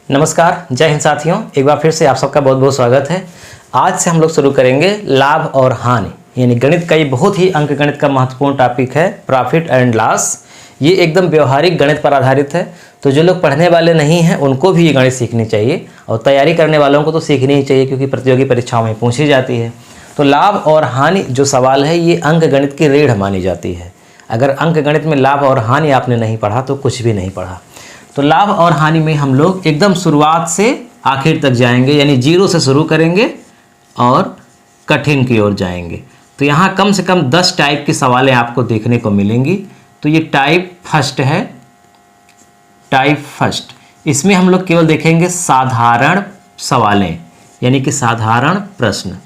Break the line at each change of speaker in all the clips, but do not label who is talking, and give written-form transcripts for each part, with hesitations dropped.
नमस्कार, जय हिंद साथियों। एक बार फिर से आप सबका बहुत बहुत स्वागत है। आज से हम लोग शुरू करेंगे लाभ और हानि, यानी गणित का ये बहुत ही अंक गणित का महत्वपूर्ण टॉपिक है, प्रॉफिट एंड लॉस। ये एकदम व्यवहारिक गणित पर आधारित है, तो जो लोग पढ़ने वाले नहीं हैं उनको भी ये गणित सीखनी चाहिए और तैयारी करने वालों को तो सीखनी ही चाहिए, क्योंकि प्रतियोगी परीक्षाओं में पूछी जाती है। तो लाभ और हानि जो सवाल है ये अंक गणित की रीढ़ मानी जाती है। अगर अंक गणित में लाभ और हानि आपने नहीं पढ़ा तो कुछ भी नहीं पढ़ा। तो लाभ और हानि में हम लोग एकदम शुरुआत से आखिर तक जाएंगे, यानी जीरो से शुरू करेंगे और कठिन की ओर जाएंगे। तो यहाँ कम से कम 10 टाइप की सवालें आपको देखने को मिलेंगी। तो ये टाइप फर्स्ट है, टाइप फर्स्ट। इसमें हम लोग केवल देखेंगे साधारण सवालें, यानी कि साधारण प्रश्न।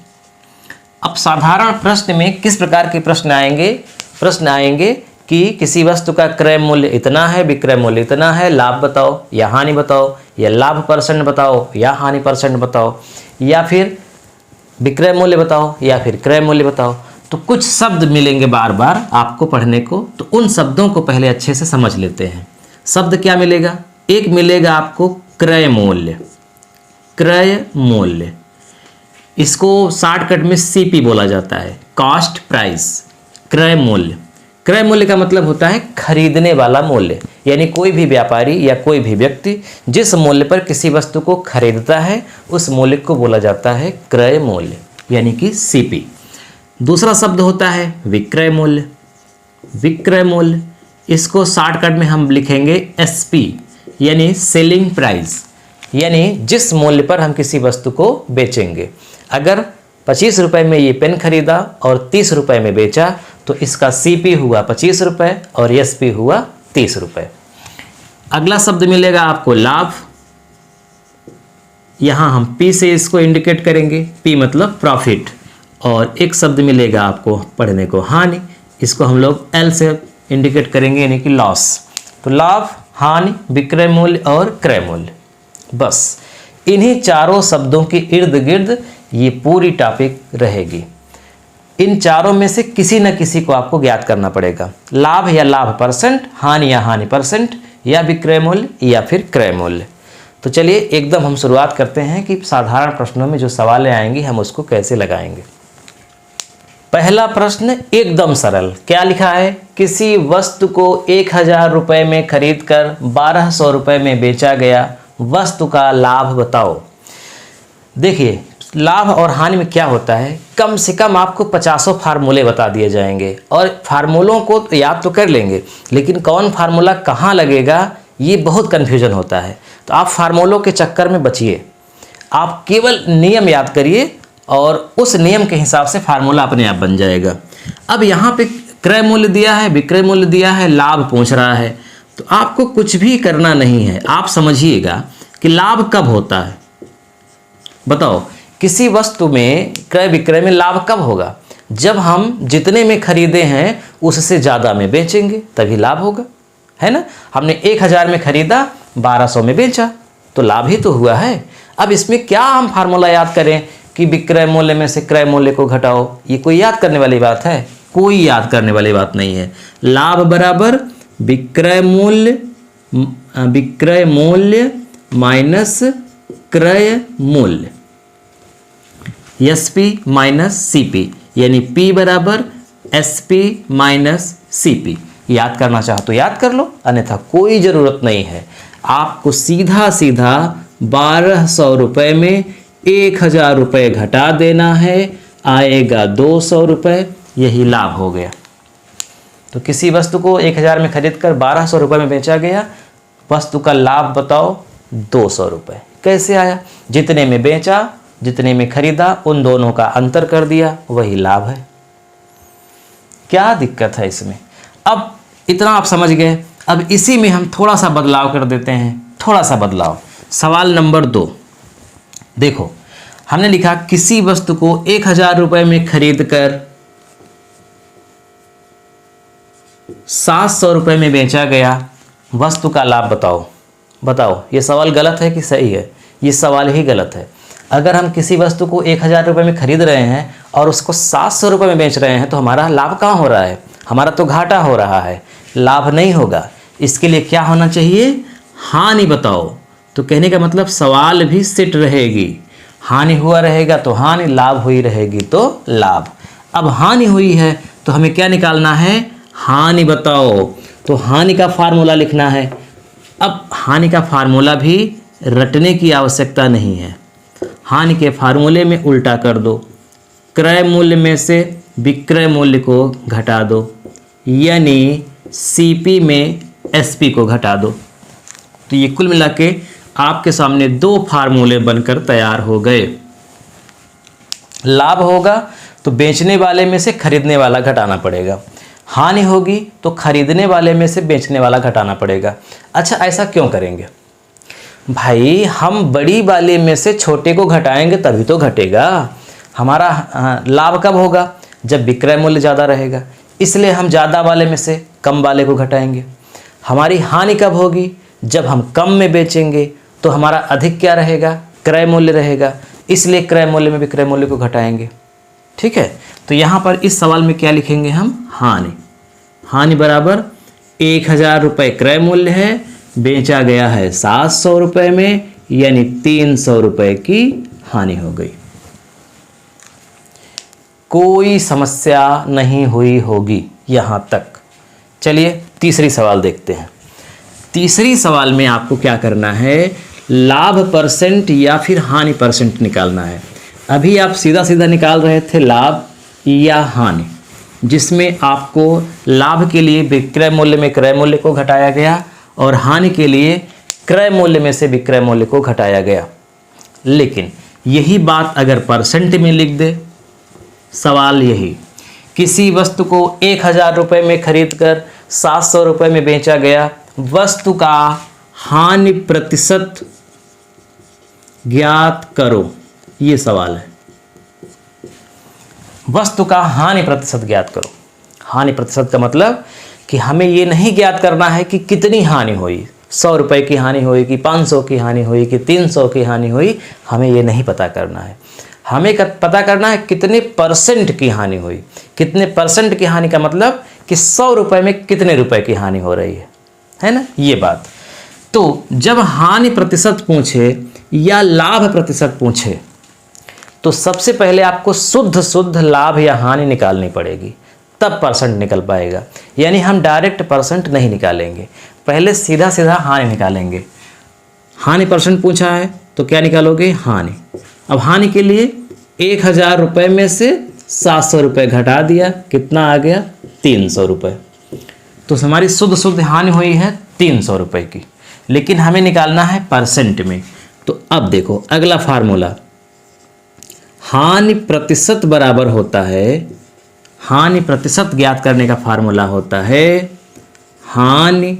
अब साधारण प्रश्न में किस प्रकार के प्रश्न आएंगे? प्रश्न आएंगे कि किसी वस्तु का क्रय मूल्य इतना है, विक्रय मूल्य इतना है, लाभ बताओ या हानि बताओ, या लाभ परसेंट बताओ या हानि परसेंट बताओ, या फिर विक्रय मूल्य बताओ या फिर क्रय मूल्य बताओ। तो कुछ शब्द मिलेंगे बार बार आपको पढ़ने को, तो उन शब्दों को पहले अच्छे से समझ लेते हैं। शब्द क्या मिलेगा? एक मिलेगा आपको क्रय मूल्य। क्रय मूल्य, इसको शॉर्टकट में सीपी बोला जाता है, कॉस्ट प्राइस। क्रय मूल्य, क्रय मूल्य का मतलब होता है खरीदने वाला मूल्य, यानी कोई भी व्यापारी या कोई भी व्यक्ति जिस मूल्य पर किसी वस्तु को खरीदता है उस मूल्य को बोला जाता है क्रय मूल्य, यानी कि सीपी। दूसरा शब्द होता है विक्रय मूल्य। विक्रय मूल्य, इसको शॉर्टकट में हम लिखेंगे एसपी, यानी सेलिंग प्राइस, यानी जिस मूल्य पर हम किसी वस्तु को बेचेंगे। अगर 25 रुपये में ये पेन खरीदा और 30 रुपये में बेचा तो इसका सीपी हुआ 25 रुपये और एसपी हुआ 30 रुपये। अगला शब्द मिलेगा आपको लाभ। यहाँ हम पी से इसको इंडिकेट करेंगे, पी मतलब प्रॉफिट। और एक शब्द मिलेगा आपको पढ़ने को हानि, इसको हम लोग एल से इंडिकेट करेंगे, यानी कि लॉस। तो लाभ, हानि, विक्रय मूल्य और क्रय मूल्य, बस इन्हीं चारों शब्दों के इर्द गिर्द ये पूरी टॉपिक रहेगी। इन चारों में से किसी न किसी को आपको ज्ञात करना पड़ेगा। लाभ या लाभ परसेंट, हानि या हानि परसेंट, या विक्रय मूल्य या फिर क्रय मूल्य। तो चलिए एकदम हम शुरुआत करते हैं कि साधारण प्रश्नों में जो सवालें आएंगी हम उसको कैसे लगाएंगे। पहला प्रश्न एकदम सरल, क्या लिखा है? किसी वस्तु को 1000 रुपये में खरीद कर 1200 रुपये में बेचा गया, वस्तु का लाभ बताओ। देखिए, लाभ और हानि में क्या होता है, कम से कम आपको 50 फार्मूले बता दिए जाएंगे और फार्मूलों को तो याद तो कर लेंगे, लेकिन कौन फार्मूला कहाँ लगेगा ये बहुत कन्फ्यूजन होता है। तो आप फार्मूलों के चक्कर में बचिए, आप केवल नियम याद करिए और उस नियम के हिसाब से फार्मूला अपने आप बन जाएगा। अब यहाँ पे क्रय मूल्य दिया है, विक्रय मूल्य दिया है, लाभ पूछ रहा है, तो आपको कुछ भी करना नहीं है। आप समझिएगा कि लाभ कब होता है। बताओ, किसी वस्तु में क्रय विक्रय में लाभ कब होगा? जब हम जितने में खरीदे हैं उससे ज़्यादा में बेचेंगे तभी लाभ होगा, है ना। हमने 1000 में खरीदा, 1200 में बेचा, तो लाभ ही तो हुआ है। अब इसमें क्या हम फार्मूला याद करें कि विक्रय मूल्य में से क्रय मूल्य को घटाओ? ये कोई याद करने वाली बात है? कोई याद करने वाली बात नहीं है। लाभ बराबर विक्रय मूल्य माइनस क्रय मूल्य, एसपी माइनस सीपी, यानी पी बराबर एसपी माइनस सीपी। याद करना चाहो तो याद कर लो, अन्यथा कोई ज़रूरत नहीं है। आपको सीधा सीधा 1200 रुपये में 1000 रुपये घटा देना है, आएगा 200 रुपये, यही लाभ हो गया। तो किसी वस्तु को 1000 में खरीद कर 1200 रुपये में बेचा गया, वस्तु का लाभ बताओ 200 रुपये। कैसे आया? जितने में बेचा, जितने में खरीदा, उन दोनों का अंतर कर दिया, वही लाभ है। क्या दिक्कत है इसमें? अब इतना आप समझ गए। अब इसी में हम थोड़ा सा बदलाव कर देते हैं, थोड़ा सा बदलाव। सवाल नंबर 2 देखो, हमने लिखा किसी वस्तु को 1000 रुपये में खरीद कर 700 रुपये में बेचा गया, वस्तु का लाभ बताओ। बताओ, ये सवाल गलत है कि सही है? ये सवाल ही गलत है। अगर हम किसी वस्तु को 1000 रुपये में खरीद रहे हैं और उसको 700 रुपये में बेच रहे हैं तो हमारा लाभ कहाँ हो रहा है? हमारा तो घाटा हो रहा है, लाभ नहीं होगा। इसके लिए क्या होना चाहिए? हानि बताओ। तो कहने का मतलब सवाल भी सेट रहेगी। हानि हुआ रहेगा तो हानि, लाभ हुई रहेगी तो लाभ। अब हानि हुई है तो हमें क्या निकालना है, हानि बताओ। तो हानि का फार्मूला लिखना है। अब हानि का फार्मूला भी रटने की आवश्यकता नहीं है। हानि के फार्मूले में उल्टा कर दो, क्रय मूल्य में से विक्रय मूल्य को घटा दो, यानी सीपी में एसपी को घटा दो। तो ये कुल मिला के आपके सामने दो फार्मूले बनकर तैयार हो गए। लाभ होगा तो बेचने वाले में से खरीदने वाला घटाना पड़ेगा, हानि होगी तो खरीदने वाले में से बेचने वाला घटाना पड़ेगा। अच्छा, ऐसा क्यों करेंगे भाई? हम बड़ी वाले में से छोटे को घटाएंगे तभी तो घटेगा। हमारा लाभ कब होगा? जब विक्रय मूल्य ज़्यादा रहेगा, इसलिए हम ज़्यादा वाले में से कम वाले को घटाएंगे। हमारी हानि कब होगी? जब हम कम में बेचेंगे तो हमारा अधिक क्या रहेगा? क्रय मूल्य रहेगा, इसलिए क्रय मूल्य में विक्रय मूल्य को घटाएंगे। ठीक है, तो यहाँ पर इस सवाल में क्या लिखेंगे हम? हानि। हानि बराबर 1000 रुपये क्रय मूल्य है, बेचा गया है 700 रुपये में, यानी 300 रुपये की हानि हो गई। कोई समस्या नहीं हुई होगी यहाँ तक। चलिए तीसरी सवाल देखते हैं। तीसरी सवाल में आपको क्या करना है? लाभ परसेंट या फिर हानि परसेंट निकालना है। अभी आप सीधा सीधा निकाल रहे थे लाभ या हानि, जिसमें आपको लाभ के लिए विक्रय मूल्य में क्रय मूल्य को घटाया गया और हानि के लिए क्रय मूल्य में से विक्रय मूल्य को घटाया गया। लेकिन यही बात अगर परसेंट में लिख दे, सवाल यही, किसी वस्तु को 1000 रुपये में खरीद कर 700 रुपये में बेचा गया, वस्तु का हानि प्रतिशत ज्ञात करो, ये सवाल है। वस्तु का हानि प्रतिशत ज्ञात करो। हानि प्रतिशत का मतलब कि हमें ये नहीं ज्ञात करना है कि कितनी हानि हुई, 100 रुपये की हानि हुई कि 500 की हानि हुई कि 300 की हानि हुई, हमें ये नहीं पता करना है। हमें पता करना है कितने परसेंट की हानि हुई। कितने परसेंट की हानि का मतलब कि 100 रुपये में कितने रुपए की हानि हो रही है ना, ये बात। तो जब हानि प्रतिशत पूछे या लाभ प्रतिशत पूछे तो सबसे पहले आपको शुद्ध लाभ या हानि निकालनी पड़ेगी, तब परसेंट निकल पाएगा। यानी हम डायरेक्ट परसेंट नहीं निकालेंगे, पहले सीधा सीधा हानि निकालेंगे। हानि परसेंट पूछा है तो क्या निकालोगे? हानि। अब हानि के लिए 1000 रुपये में से 700 रुपये घटा दिया, कितना आ गया? 300 रुपये। तो हमारी शुद्ध हानि हुई है 300 रुपये की, लेकिन हमें निकालना है परसेंट में। तो अब देखो अगला फार्मूला, हानि प्रतिशत बराबर होता है, हानि प्रतिशत ज्ञात करने का फार्मूला होता है हानि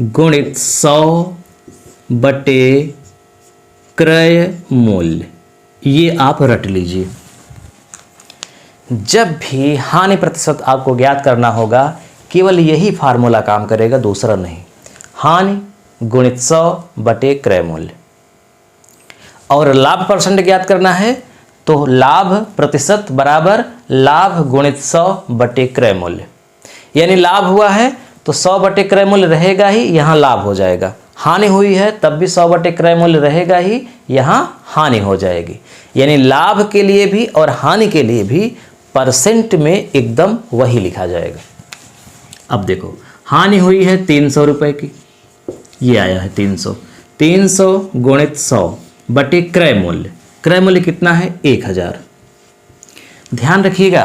गुणित 100 बटे क्रय मूल्य। ये आप रट लीजिए। जब भी हानि प्रतिशत आपको ज्ञात करना होगा, केवल यही फार्मूला काम करेगा, दूसरा नहीं। हानि गुणित 100 बटे क्रय मूल्य। और लाभ परसेंट ज्ञात करना है तो लाभ प्रतिशत बराबर लाभ गुणित 100 बटे क्रय मूल्य। यानी लाभ हुआ है तो 100 बटे क्रय मूल्य रहेगा ही, यहाँ लाभ हो जाएगा। हानि हुई है तब भी 100 बटे क्रय मूल्य रहेगा ही, यहाँ हानि हो जाएगी। यानी लाभ के लिए भी और हानि के लिए भी परसेंट में एकदम वही लिखा जाएगा। अब देखो हानि हुई है 300 रुपये की, ये आया है 300 गुणित 100 बटे क्रय मूल्य। क्रय मूल्य कितना है? 1000। ध्यान रखिएगा,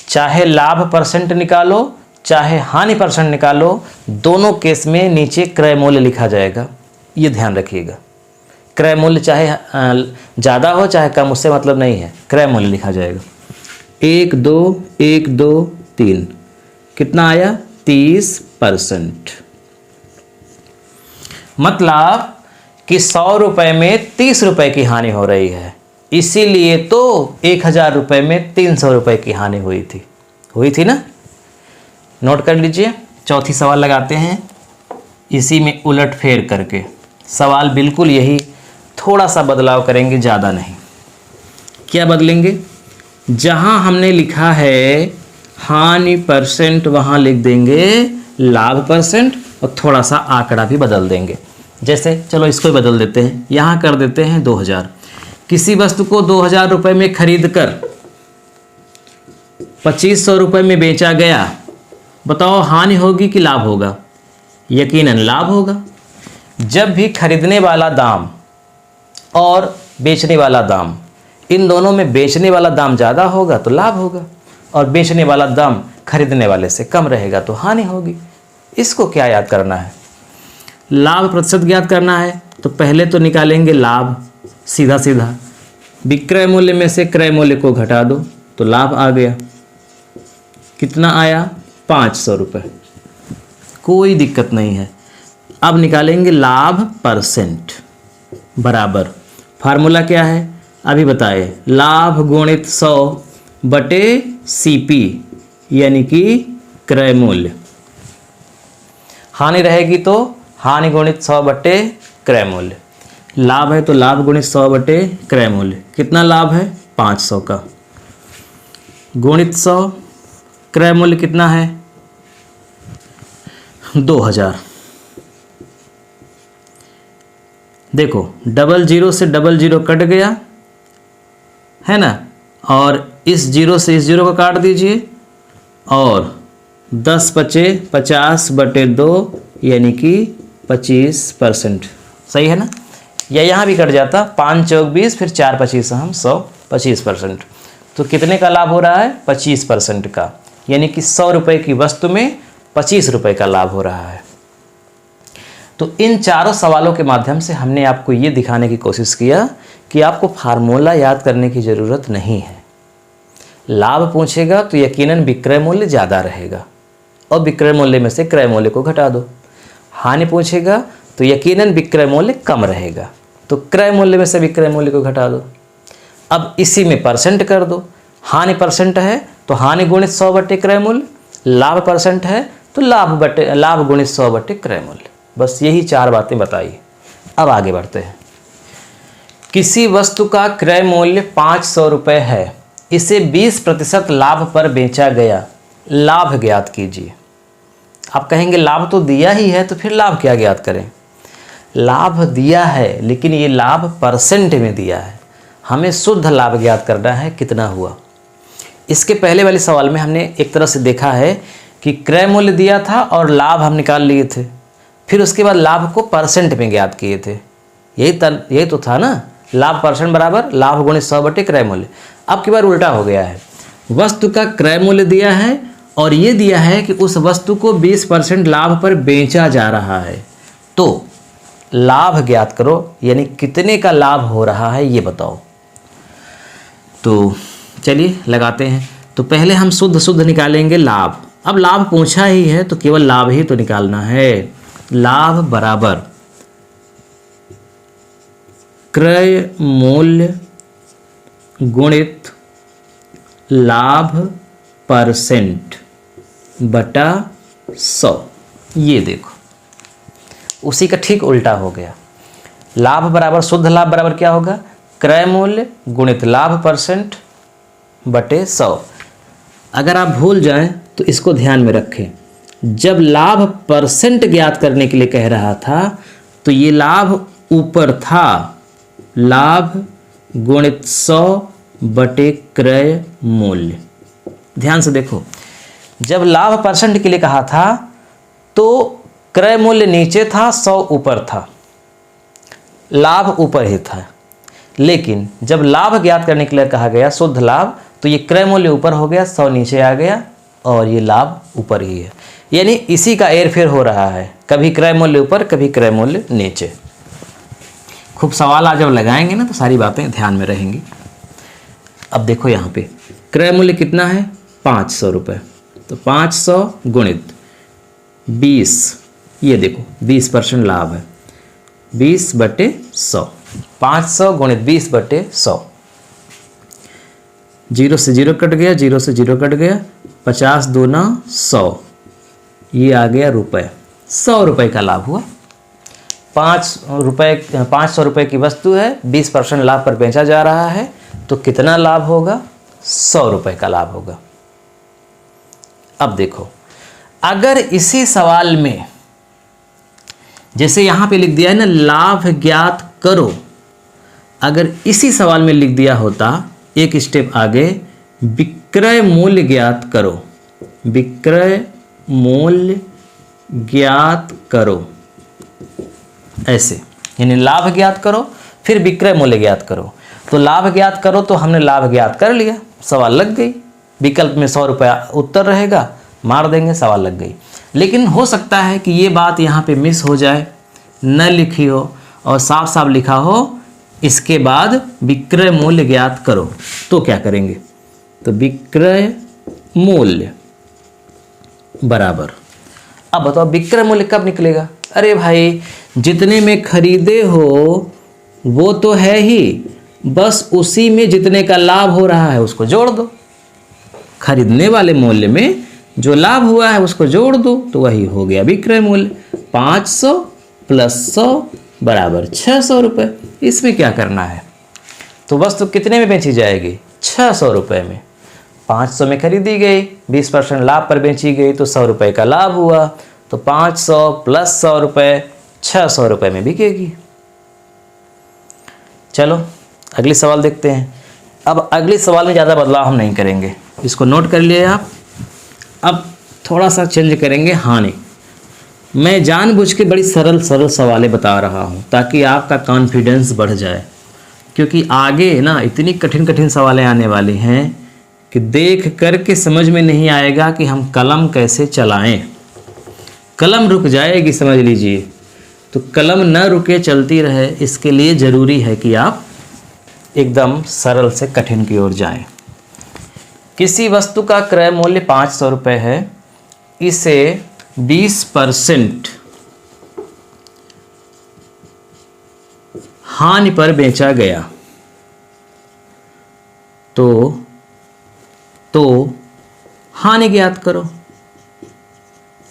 चाहे लाभ परसेंट निकालो चाहे हानि परसेंट निकालो, दोनों केस में नीचे क्रय मूल्य लिखा जाएगा, ये ध्यान रखिएगा। क्रय मूल्य चाहे ज़्यादा हो चाहे कम, उससे मतलब नहीं है, क्रय मूल्य लिखा जाएगा। 1 2 1 2 3 कितना आया? 30%। मतलब कि 100 रुपये में 30 रुपये की हानि हो रही है, इसीलिए तो 1000 रुपये में 300 रुपये की हानि हुई थी ना। नोट कर लीजिए। चौथी सवाल लगाते हैं इसी में उलट फेर करके। सवाल बिल्कुल यही, थोड़ा सा बदलाव करेंगे, ज़्यादा नहीं। क्या बदलेंगे? जहाँ हमने लिखा है हानि परसेंट, वहाँ लिख देंगे लाभ परसेंट और थोड़ा सा आंकड़ा भी बदल देंगे। जैसे चलो इसको ही बदल देते हैं, यहाँ कर देते हैं 2000। किसी वस्तु को 2000 रुपये में खरीद कर 2500 रुपये में बेचा गया, बताओ हानि होगी कि लाभ होगा? यकीनन लाभ होगा। जब भी खरीदने वाला दाम और बेचने वाला दाम, इन दोनों में बेचने वाला दाम ज़्यादा होगा तो लाभ होगा, और बेचने वाला दाम खरीदने वाले से कम रहेगा तो हानि होगी। इसको क्या याद करना है? लाभ प्रतिशत ज्ञात करना है, तो पहले तो निकालेंगे लाभ, सीधा सीधा विक्रय मूल्य में से क्रय मूल्य को घटा दो तो लाभ आ गया। कितना आया? 500 रुपये। कोई दिक्कत नहीं है। अब निकालेंगे लाभ परसेंट बराबर, फार्मूला क्या है अभी बताए, लाभ गुणित 100 बटे CP यानी कि क्रय मूल्य। हानि रहेगी तो हानि गुणित 100 बटे क्रय मूल्य। लाभ है तो लाभ गुणित 100 बटे क्रय मूल्य। कितना लाभ है? 500 का, गुणित 100, क्रय मूल्य कितना है? 2000। देखो डबल जीरो से डबल जीरो कट गया है ना, और इस जीरो से इस जीरो को काट दीजिए, और 10 बचे 50 बटे 2 यानी कि 25%। सही है ना? या यहाँ भी कट जाता, 5 चौक 20, फिर 4 25 हम 100, 25%। तो कितने का लाभ हो रहा है? 25% का, यानी कि 100 रुपये की वस्तु में 25 रुपये का लाभ हो रहा है। तो इन चारों सवालों के माध्यम से हमने आपको ये दिखाने की कोशिश किया कि आपको फार्मूला याद करने की ज़रूरत नहीं है। लाभ पूछेगा तो यकीनन विक्रय मूल्य ज़्यादा रहेगा, और विक्रय मूल्य में से क्रय मूल्य को घटा दो। हानि पूछेगा तो यकीनन विक्रय मूल्य कम रहेगा, तो क्रय मूल्य में से विक्रय मूल्य को घटा दो। अब इसी में परसेंट कर दो। हानि परसेंट है तो हानि गुणित 100 बटे क्रय मूल्य, लाभ परसेंट है तो लाभ गुणित 100 बटे क्रय मूल्य। बस यही 4 बातें बताइए। अब आगे बढ़ते हैं। किसी वस्तु का क्रय मूल्य 500 रुपये है, इसे 20% लाभ पर बेचा गया, लाभ ज्ञात कीजिए। आप कहेंगे लाभ तो दिया ही है, तो फिर लाभ क्या ज्ञात करें? लाभ दिया है, लेकिन ये लाभ परसेंट में दिया है। हमें शुद्ध लाभ ज्ञात करना है, कितना हुआ। इसके पहले वाले सवाल में हमने एक तरह से देखा है कि क्रय मूल्य दिया था और लाभ हम निकाल लिए थे, फिर उसके बाद लाभ को परसेंट में ज्ञात किए थे। यही तो था ना, लाभ परसेंट बराबर लाभ गुणित 100 बटे क्रय मूल्य। अब की बार उल्टा हो गया है, वस्तु का क्रय मूल्य दिया है और ये दिया है कि उस वस्तु को 20% लाभ पर बेचा जा रहा है, तो लाभ ज्ञात करो, यानी कितने का लाभ हो रहा है ये बताओ। तो चलिए लगाते हैं। तो पहले हम शुद्ध निकालेंगे लाभ। अब लाभ पूछा ही है तो केवल लाभ ही तो निकालना है। लाभ बराबर क्रय मूल्य गुणित लाभ परसेंट बटा 100। ये देखो उसी का ठीक उल्टा हो गया। लाभ बराबर शुद्ध लाभ बराबर क्या होगा? क्रय मूल्य गुणित लाभ परसेंट बटे 100। अगर आप भूल जाएं तो इसको ध्यान में रखें। जब लाभ परसेंट ज्ञात करने के लिए कह रहा था तो ये लाभ ऊपर था, लाभ गुणित 100 बटे क्रय मूल्य। ध्यान से देखो, जब लाभ परसेंट के लिए कहा था तो क्रय मूल्य नीचे था, 100 ऊपर था, लाभ ऊपर ही था। लेकिन जब लाभ ज्ञात करने के लिए कहा गया शुद्ध लाभ, तो ये क्रय मूल्य ऊपर हो गया, 100 नीचे आ गया, और ये लाभ ऊपर ही है। यानी इसी का हेरफेर हो रहा है, कभी क्रय मूल्य ऊपर कभी क्रय मूल्य नीचे। खूब सवाल आज जब लगाएंगे ना तो सारी बातें ध्यान में रहेंगी। अब देखो यहाँ पे क्रय मूल्य कितना है? 500 रुपये। तो 500 गुणित 20, ये देखो 20% लाभ है, 20 बटे 100। 500 गुणित 20 बटे 100। 0 से 0 कट गया, 0 से 0 कट गया, 50 दूना 100, ये आ गया रुपये। 100 रुपये का लाभ हुआ। 500 रुपये की वस्तु है, 20% लाभ पर बेचा जा रहा है, तो कितना लाभ होगा? 100 रुपये का लाभ होगा। अब देखो, अगर इसी सवाल में जैसे यहाँ पे लिख दिया है ना लाभ ज्ञात करो, अगर इसी सवाल में लिख दिया होता एक स्टेप आगे विक्रय मूल्य ज्ञात करो, विक्रय मूल्य ज्ञात करो, ऐसे, यानी लाभ ज्ञात करो फिर विक्रय मूल्य ज्ञात करो। तो लाभ ज्ञात करो तो हमने लाभ ज्ञात कर लिया, सवाल लग गई। विकल्प में 100 रुपया उत्तर रहेगा, मार देंगे, सवाल लग गई। लेकिन हो सकता है कि ये बात यहाँ पे मिस हो जाए, न लिखी हो और साफ साफ लिखा हो इसके बाद विक्रय मूल्य ज्ञात करो, तो क्या करेंगे? तो विक्रय मूल्य बराबर, अब बताओ विक्रय मूल्य कब निकलेगा? अरे भाई जितने में खरीदे हो वो तो है ही, बस उसी में जितने का लाभ हो रहा है उसको जोड़ दो, खरीदने वाले मूल्य में जो लाभ हुआ है उसको जोड़ दो, तो वही हो गया विक्रय मूल्य। 500 प्लस 100 बराबर 600 रुपये। इसमें क्या करना है? तो वस्तु कितने में बेची जाएगी? 600 रुपये में। 500 में खरीदी गई, 20% लाभ पर बेची गई तो 100 रुपये का लाभ हुआ, तो 500 प्लस 100 रुपये 600 रुपये में बिकेगी। चलो अगली सवाल देखते हैं। अब अगले सवाल में ज़्यादा बदलाव हम नहीं करेंगे, इसको नोट कर लिए आप। अब थोड़ा सा चेंज करेंगे हानि। मैं जानबूझ के बड़ी सरल सवालें बता रहा हूँ ताकि आपका कॉन्फिडेंस बढ़ जाए, क्योंकि आगे ना इतनी कठिन कठिन सवालें आने वाली हैं कि देख करके समझ में नहीं आएगा कि हम कलम कैसे चलाएं। कलम रुक जाएगी, समझ लीजिए। तो कलम न रुके, चलती रहे, इसके लिए ज़रूरी है कि आप एकदम सरल से कठिन की ओर जाएं। किसी वस्तु का क्रय मूल्य 500 रुपये है, इसे 20% हानि पर बेचा गया, तो हानि ज्ञात करो।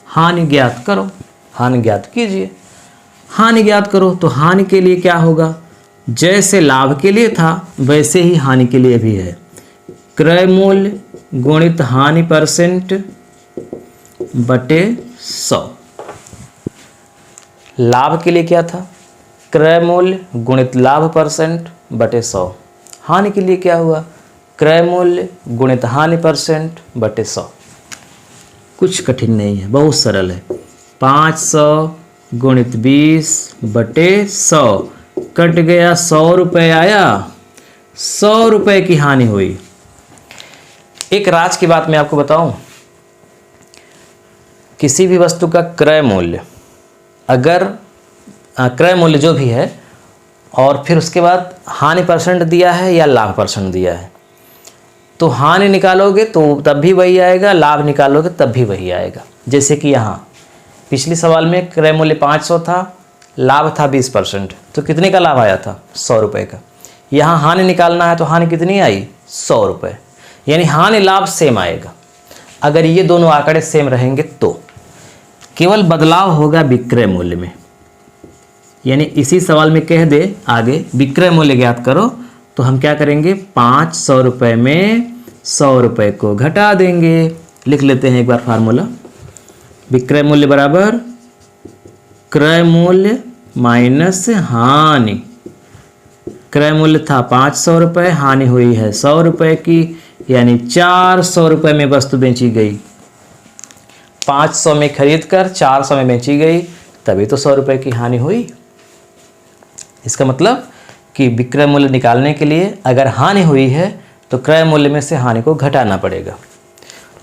हानि ज्ञात करो, हानि ज्ञात कीजिए। हानि ज्ञात करो तो हानि के लिए क्या होगा? जैसे लाभ के लिए था वैसे ही हानि के लिए भी है। क्रय मूल्य गुणित हानि परसेंट बटे 100। लाभ के लिए क्या था? क्रय मूल्य गुणित लाभ परसेंट बटे 100। हानि के लिए क्या हुआ? क्रय मूल्य गुणित हानि परसेंट बटे 100। कुछ कठिन नहीं है, बहुत सरल है। 500 गुणित 20 बटे 100, कट गया 100 रुपये आया, 100 रुपये की हानि हुई। एक राज की बात मैं आपको बताऊं, किसी भी वस्तु का क्रय मूल्य, अगर क्रय मूल्य जो भी है और फिर उसके बाद हानि परसेंट दिया है या लाभ परसेंट दिया है, तो हानि निकालोगे तो तब भी वही आएगा, लाभ निकालोगे तब भी वही आएगा। जैसे कि यहाँ पिछले सवाल में क्रय मूल्य 500 था, लाभ था 20%, तो कितने का लाभ आया था? 100 रुपये का। यहाँ हानि निकालना है तो हानि कितनी आई? 100 रुपये। यानी हानि लाभ सेम आएगा। अगर ये दोनों आंकड़े सेम रहेंगे तो केवल बदलाव होगा विक्रय मूल्य में। यानी इसी सवाल में कह दे आगे विक्रय मूल्य ज्ञात करो, तो हम क्या करेंगे? 500 रुपये में 100 रुपये को घटा देंगे। लिख लेते हैं एक बार फार्मूला। विक्रय मूल्य बराबर क्रय मूल्य माइनस हानि। क्रय मूल्य था 500 रुपये, हानि हुई है 100 रुपये की, यानी 400 रुपये में वस्तु बेची गई। 500 में खरीद कर 400 में बेची गई, तभी तो 100 रुपये की हानि हुई। इसका मतलब कि विक्रय मूल्य निकालने के लिए अगर हानि हुई है तो क्रय मूल्य में से हानि को घटाना पड़ेगा,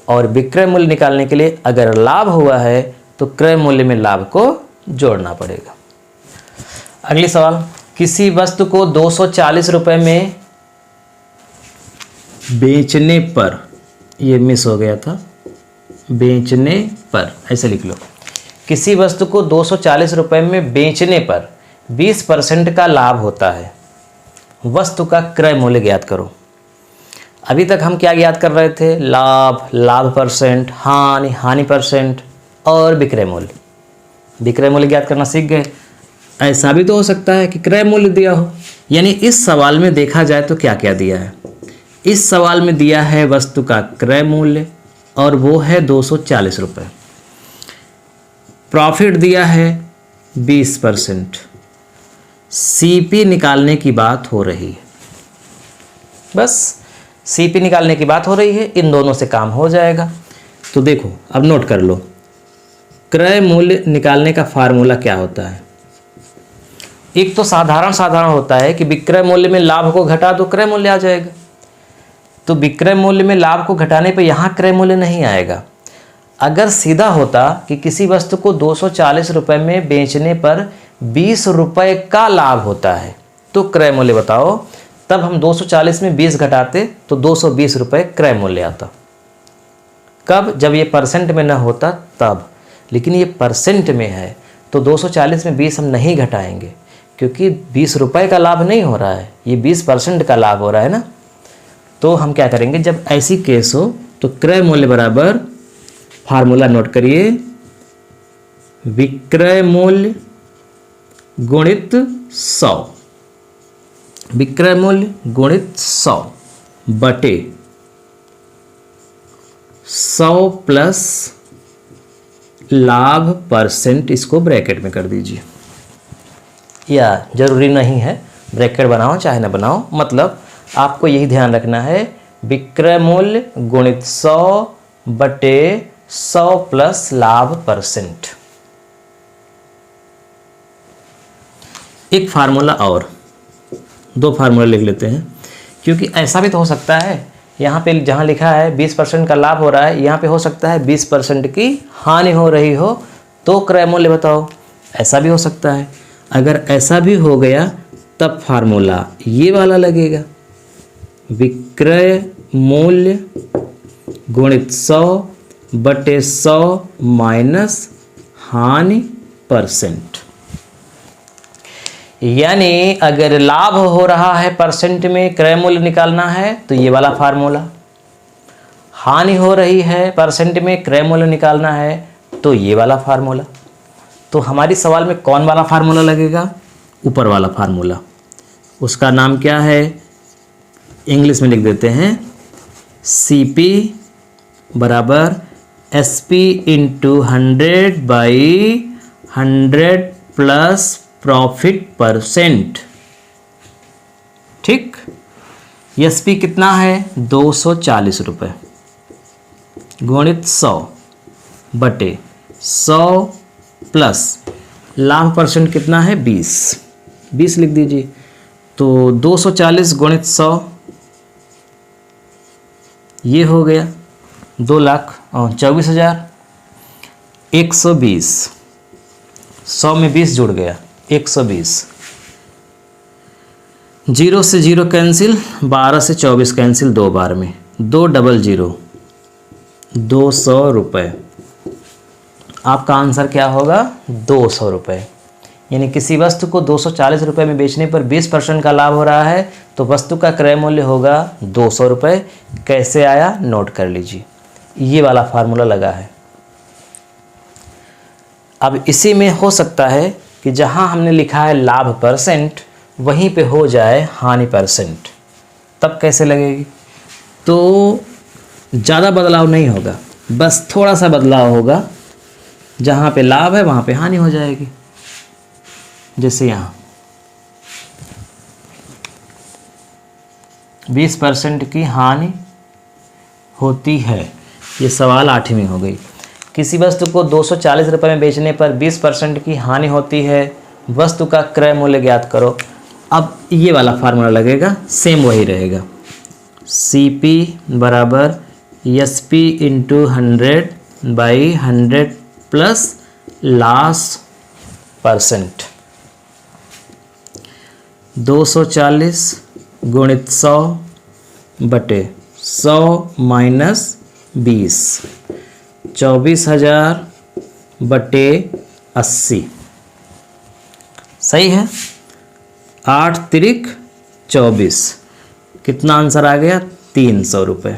और विक्रय मूल्य निकालने के लिए अगर लाभ हुआ है तो क्रय मूल्य में लाभ को जोड़ना पड़ेगा। अगली सवाल, किसी वस्तु को 240 रुपये में बेचने पर, ये मिस हो गया था, बेचने पर ऐसे लिख लो। किसी वस्तु को 240 रुपये में बेचने पर 20% का लाभ होता है, वस्तु का क्रय मूल्य ज्ञात करो। अभी तक हम क्या ज्ञात कर रहे थे? लाभ, लाभ परसेंट, हानि, हानि परसेंट और विक्रय मूल्य। विक्रय मूल्य ज्ञात करना सीख गए। ऐसा भी तो हो सकता है कि क्रय मूल्य दिया हो। यानी इस सवाल में देखा जाए तो क्या क्या दिया है? इस सवाल में दिया है वस्तु का क्रय मूल्य और वो है 240 रुपये। प्रॉफिट दिया है 20%। CP निकालने की बात हो रही है, बस CP निकालने की बात हो रही है, इन दोनों से काम हो जाएगा। तो देखो अब नोट कर लो, क्रय मूल्य निकालने का फार्मूला क्या होता है। एक तो साधारण होता है कि विक्रय मूल्य में लाभ को घटा दो, क्रय मूल्य आ जाएगा। तो विक्रय मूल्य में लाभ को घटाने पे यहाँ क्रय मूल्य नहीं आएगा। अगर सीधा होता कि किसी वस्तु को 240 रुपये में बेचने पर 20 रुपये का लाभ होता है तो क्रय मूल्य बताओ, तब हम 240 में 20 घटाते तो 220 रुपये क्रय मूल्य आता। कब? जब ये परसेंट में न होता तब। लेकिन ये परसेंट में है तो 240 में 20 हम नहीं घटाएंगे, क्योंकि 20 रुपये का लाभ नहीं हो रहा है, ये 20% का लाभ हो रहा है ना। तो हम क्या करेंगे, जब ऐसी केस हो तो क्रय मूल्य बराबर, फार्मूला नोट करिए, विक्रय मूल्य गुणित 100, विक्रय मूल्य गुणित 100 बटे 100 प्लस लाभ परसेंट, इसको ब्रैकेट में कर दीजिए, या जरूरी नहीं है ब्रैकेट बनाओ चाहे ना बनाओ, मतलब आपको यही ध्यान रखना है, विक्रय मूल्य गुणित 100 बटे 100 प्लस लाभ परसेंट। एक फार्मूला और, दो फार्मूला लिख लेते हैं, क्योंकि ऐसा भी तो हो सकता है, यहाँ पे जहाँ लिखा है 20% का लाभ हो रहा है, यहाँ पे हो सकता है 20% की हानि हो रही हो, तो क्रय मूल्य बताओ, ऐसा भी हो सकता है। अगर ऐसा भी हो गया तब फार्मूला ये वाला लगेगा, विक्रय मूल्य गुणित 100 बटे 100 माइनस हानि परसेंट। यानी अगर लाभ हो रहा है परसेंट में, क्रय मूल्य निकालना है तो ये वाला फार्मूला, हानि हो रही है परसेंट में, क्रय मूल्य निकालना है तो ये वाला फार्मूला। तो हमारी सवाल में कौन वाला फार्मूला लगेगा? ऊपर वाला फार्मूला। उसका नाम क्या है? इंग्लिश में लिख देते हैं, CP बराबर SP into 100/100 plus profit percent. ठीक, SP कितना है? 240 रुपये गुणित 100 बटे 100 प्लस लाभ परसेंट कितना है? 20 लिख दीजिए। तो 240 गुणित 100 ये हो गया 2,24,000। 120, 100 में 20 जुड़ गया, 120। 0 से 0 कैंसिल, 12 से 24 कैंसिल 2 बार में, 200, 200 रुपये। आपका आंसर क्या होगा? 200 रुपये। यानी किसी वस्तु को 240 रुपये में बेचने पर 20% का लाभ हो रहा है तो वस्तु का क्रय मूल्य होगा 200 रुपये। कैसे आया नोट कर लीजिए, ये वाला फार्मूला लगा है। अब इसी में हो सकता है कि जहां हमने लिखा है लाभ परसेंट वहीं पे हो जाए हानि परसेंट, तब कैसे लगेगी? तो ज़्यादा बदलाव नहीं होगा, बस थोड़ा सा बदलाव होगा, जहाँ पे लाभ है वहाँ पे हानि हो जाएगी। जैसे यहाँ 20% की हानि होती है, ये सवाल 8वीं हो गई। किसी वस्तु को 240 रुपये में बेचने पर 20% की हानि होती है, वस्तु का क्रय मूल्य ज्ञात करो। अब ये वाला फार्मूला लगेगा, सेम वही रहेगा, CP बराबर SP into 100/100 plus loss percent. 240 गुणित 100 बटे 100 माइनस 20, 24,000 बटे 80। सही है, 8 तिरिक 24, कितना आंसर आ गया? 300 रुपये।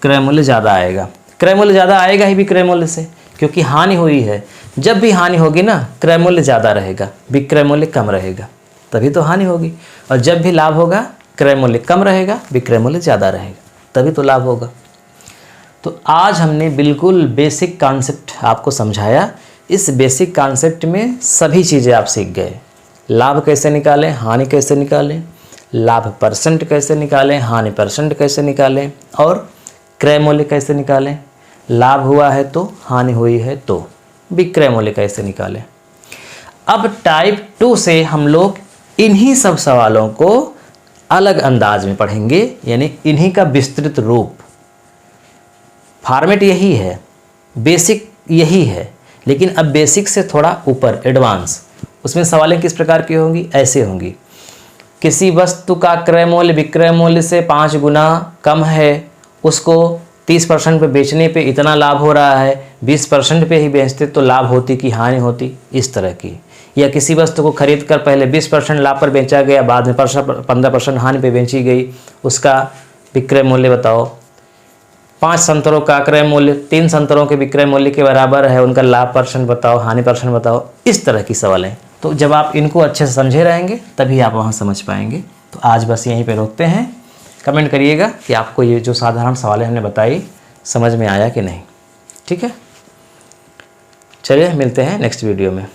क्रय मूल्य ज़्यादा आएगा, क्रय मूल्य ज़्यादा आएगा ही विक्रय मूल्य से, क्योंकि हानि हुई है। जब भी हानि होगी ना, क्रय मूल्य ज़्यादा रहेगा, विक्रय मूल्य कम रहेगा, तभी तो हानि होगी। और जब भी लाभ होगा, क्रय मूल्य कम रहेगा, विक्रय मूल्य ज़्यादा रहेगा, तभी तो लाभ होगा। तो आज हमने बिल्कुल बेसिक कॉन्सेप्ट आपको समझाया इस बेसिक कॉन्सेप्ट में सभी चीज़ें आप सीख गए। लाभ कैसे निकालें, हानि कैसे निकालें, लाभ परसेंट कैसे निकालें, हानि परसेंट कैसे निकालें, और क्रय मूल्य कैसे निकालें। लाभ हुआ है तो, हानि हुई है तो विक्रय मूल्य कैसे निकालें। अब टाइप 2 से हम लोग इन्हीं सब सवालों को अलग अंदाज में पढ़ेंगे, यानी इन्हीं का विस्तृत रूप। फॉर्मेट यही है, बेसिक यही है, लेकिन अब बेसिक से थोड़ा ऊपर एडवांस। उसमें सवालें किस प्रकार की होंगी, ऐसे होंगी। किसी वस्तु का क्रय मूल्य विक्रय मूल्य से 5 गुना कम है, उसको 30% पे बेचने पे इतना लाभ हो रहा है, 20% पे ही बेचते तो लाभ होती कि हानि होती, इस तरह की। या किसी वस्तु को खरीद कर पहले 20% लाभ पर बेचा गया, बाद में 15% हानि पे बेची गई, उसका विक्रय मूल्य बताओ। 5 संतरों का क्रय मूल्य 3 संतरों के विक्रय मूल्य के बराबर है, उनका लाभ परसेंट बताओ, हानि परसेंट बताओ। इस तरह की सवालें, तो जब आप इनको अच्छे से समझे रहेंगे तभी आप वहाँ समझ पाएंगे। तो आज बस यहीं पे रोकते हैं। कमेंट करिएगा कि आपको ये जो साधारण सवालें हमने बताई समझ में आया कि नहीं। ठीक है, चलिए मिलते हैं नेक्स्ट वीडियो में।